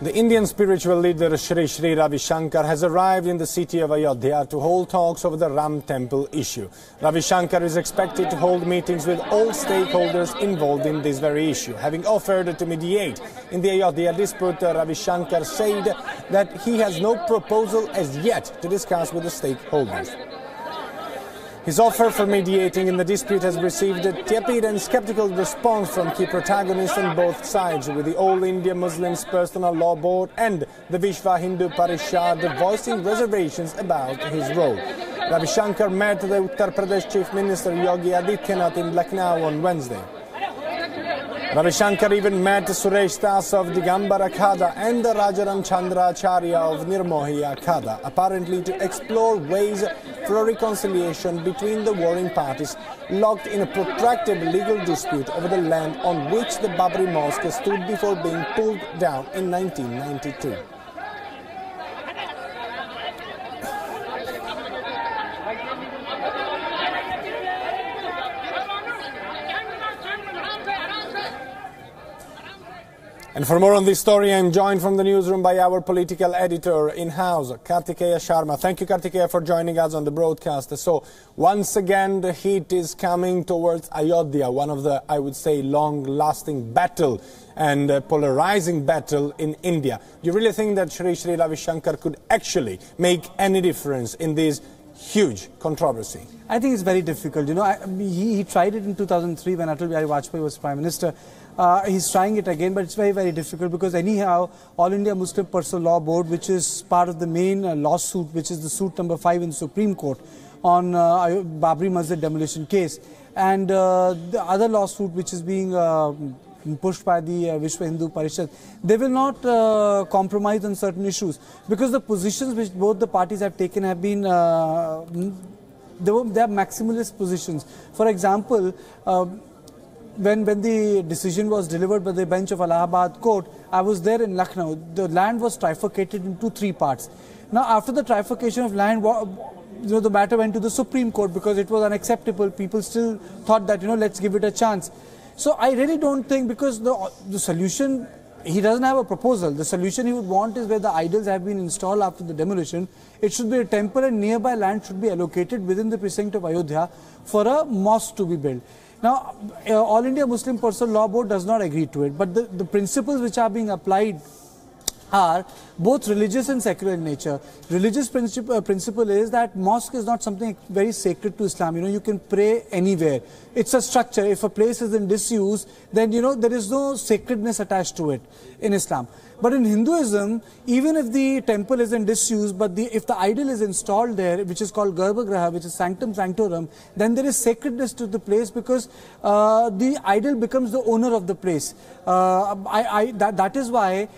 The Indian spiritual leader Sri Ravi Shankar has arrived in the city of Ayodhya to hold talks over the Ram temple issue. Ravi Shankar is expected to hold meetings with all stakeholders involved in this very issue. Having offered to mediate in the Ayodhya dispute, Ravi Shankar said that he has no proposal as yet to discuss with the stakeholders. His offer for mediating in the dispute has received a tepid and skeptical response from key protagonists on both sides, with the All India Muslims Personal Law Board and the Vishwa Hindu Parishad voicing reservations about his role. Ravi Shankar met the Uttar Pradesh Chief Minister Yogi Adityanath in Lucknow on Wednesday. Ravi Shankar even met Suresh Das of Digambara Khada and Rajaram Chandra Acharya of Nirmohi Khada, apparently to explore ways for a reconciliation between the warring parties locked in a protracted legal dispute over the land on which the Babri Mosque stood before being pulled down in 1992. And for more on this story, I am joined from the newsroom by our political editor in-house, Kartikeya Sharma. Thank you, Kartikeya, for joining us on the broadcast. So, once again, the heat is coming towards Ayodhya, one of the, I would say, long-lasting battle and polarizing battle in India. Do you really think that Sri Ravi Shankar could actually make any difference in this huge controversy? I think it's very difficult. You know, he tried it in 2003 when Atal Bihari Vajpayee was Prime Minister. He's trying it again, but it's very, very difficult because anyhow, All India Muslim Personal Law Board, which is part of the main lawsuit, which is the suit number 5 in the Supreme Court on Babri Masjid demolition case, and the other lawsuit which is being pushed by the Vishwa Hindu Parishad, they will not compromise on certain issues because the positions which both the parties have taken have been they are maximalist positions. For example, when the decision was delivered by the bench of Allahabad court, I was there in Lucknow. The land was trifurcated into 3 parts. Now, after the trifurcation of land, you know, the matter went to the Supreme Court because it was unacceptable. People still thought that, you know, let's give it a chance. So I really don't think, because the solution, he doesn't have a proposal. The solution he would want is where the idols have been installed after the demolition. It should be a temple and nearby land should be allocated within the precinct of Ayodhya for a mosque to be built. Now, All India Muslim Personal Law Board does not agree to it, but the principles which are being applied are both religious and secular in nature. Religious principle is that mosque is not something very sacred to Islam. You know, you can pray anywhere. It's a structure. If a place is in disuse, then, you know, there is no sacredness attached to it in Islam. But in Hinduism, even if the temple is in disuse, but if the idol is installed there, which is called Garbhagriha, which is Sanctum Sanctorum, then there is sacredness to the place because the idol becomes the owner of the place. That is why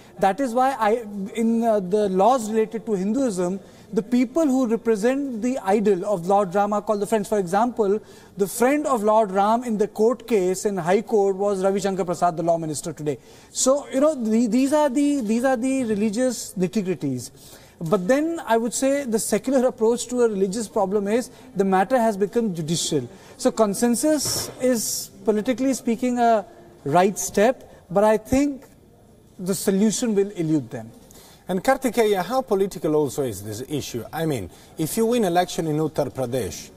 in the laws related to Hinduism, the people who represent the idol of Lord Ram are called the friends. For example, the friend of Lord Ram in the court case in High Court was Ravi Shankar Prasad, the law minister today. So, you know, these are the religious nitty-gritties. But then I would say the secular approach to a religious problem is the matter has become judicial. So consensus is, politically speaking, a right step, but I think the solution will elude them. And Kartikeya, how political also is this issue? I mean, if you win election in Uttar Pradesh,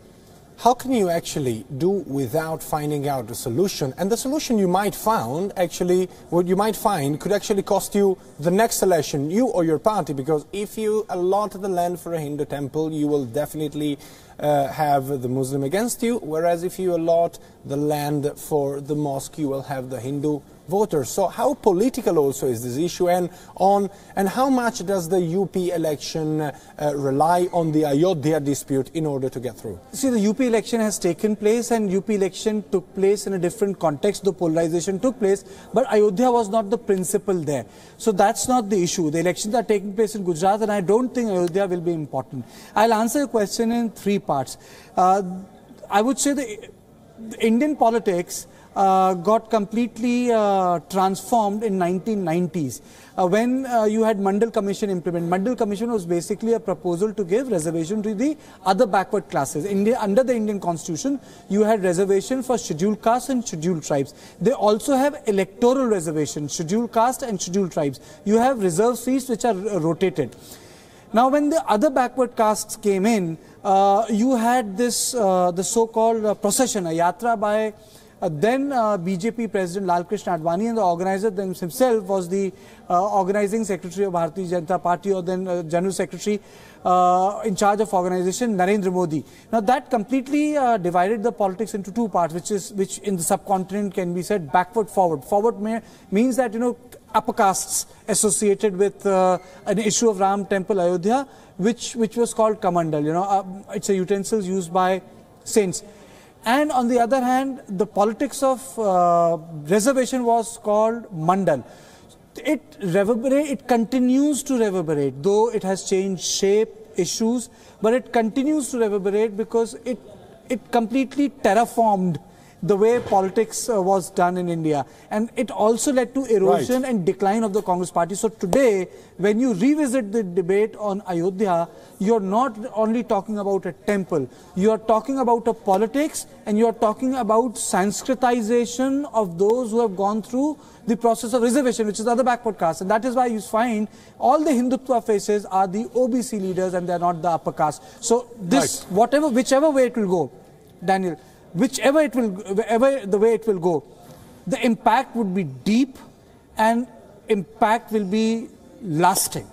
how can you actually do without finding out a solution? And the solution you might find, actually, what you might find could actually cost you the next election, you or your party, because if you allot the land for a Hindu temple, you will definitely have the Muslim against you, whereas if you allot the land for the mosque, you will have the Hindu voters. So how political also is this issue, and how much does the UP election rely on the Ayodhya dispute in order to get through? See, the UP election has taken place, and UP election took place in a different context. The polarization took place, but Ayodhya was not the principle there. So that's not the issue. The elections are taking place in Gujarat, and I don't think Ayodhya will be important. I'll answer your question in 3 parts. I would say the Indian politics got completely transformed in 1990s when you had Mandal Commission implemented. Mandal Commission was basically a proposal to give reservation to the other backward classes. Under the Indian Constitution, you had reservation for scheduled castes and scheduled tribes. They also have electoral reservation, scheduled caste and scheduled tribes. You have reserve seats which are rotated. Now, when the other backward castes came in, you had this the so-called procession, a yatra by then BJP President Lal Krishna Advani, and the organizer himself was the organizing secretary of Bharatiya Janata Party, or then General Secretary in charge of organization, Narendra Modi. Now that completely divided the politics into two parts, which in the subcontinent can be said backward forward. Forward means that, you know, upper castes associated with an issue of Ram Temple Ayodhya, which was called Kamandal. You know, it's a utensil used by saints. And on the other hand, the politics of reservation was called Mandal. It continues to reverberate, though it has changed shape, issues, but it continues to reverberate because it completely terraformed the way politics was done in India, and it also led to erosion and decline of the Congress party. So today, when you revisit the debate on Ayodhya, you're not only talking about a temple, you're talking about a politics, and you're talking about Sanskritization of those who have gone through the process of reservation, which is other backward caste. And that is why you find all the Hindutva faces are the OBC leaders and they're not the upper caste. So this, whichever way it will go, Daniel, whichever the way it will go, the impact would be deep and impact will be lasting.